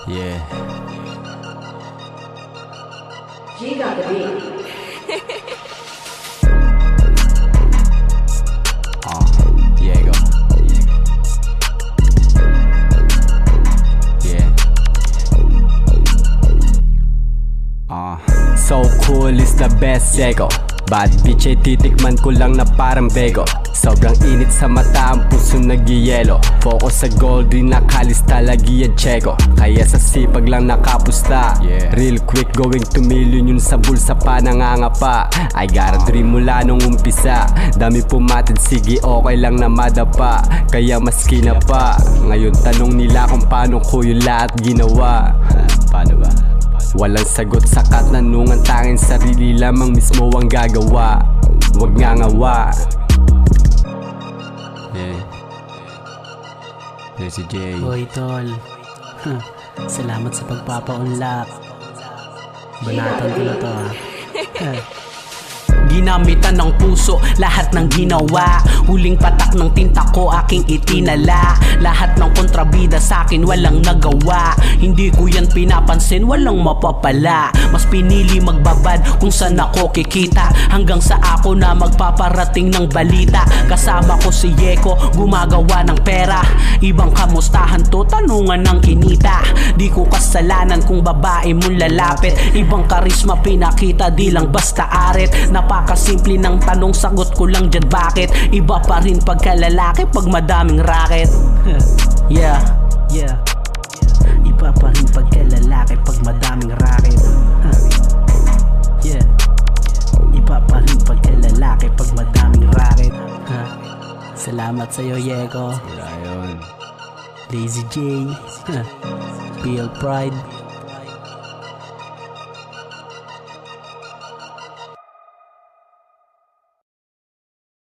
Yeah. G got the beat. Yeah, go. Yeah. So cool is the best sego. Bad bitch ay titikman ko lang na parang bego. Sobrang init sa mata, ang puso nagyayelo. Focus sa gold, di nakalista, lagi yan tsego. Kaya sa sipag lang nakapusta, real quick going to million, yun sa bulsa pa nangangapa. I got a dream mula nung umpisa. Dami pumatid, sige okay lang na madapa. Kaya maski na pa. Ngayon tanong nila kung paano ko yung lahat ginawa. Paano ba? Walang sagot sa katanungan, tanging sarili lamang mismo ang gagawa. Huwag nga ngawa. There's si Jay. Hoy tol, salamat sa pagpapaunlak. Banatan ko na to Ginamitan ng puso, lahat ng ginawa. Huling patak ng tinta ko, aking itinala. Lahat ng kontrabida sa'kin, walang nagawa. Hindi ko yan pinapansin, walang mapapala. Mas pinili magbabad kung saan ako kikita. Hanggang sa ako na magpaparating ng balita. Kasama ko si Yeko, gumagawa ng pera. Ibang kamustahan to, tanungan ng kinita. Di ko kasalanan kung babae mong lalapit. Ibang karisma pinakita, di lang basta aret. Napakasimple ng tanong, sagot ko lang dyan bakit. Iba pa rin pagkalalaki pag madaming racket. Yeah. Iba pa rin pagkalalaki pag madaming racket. Yeah. Iba pa rin pagkalalaki pag madaming racket. Salamat sa'yo, Yeko. Ayun. Lazy J. Feel Pride.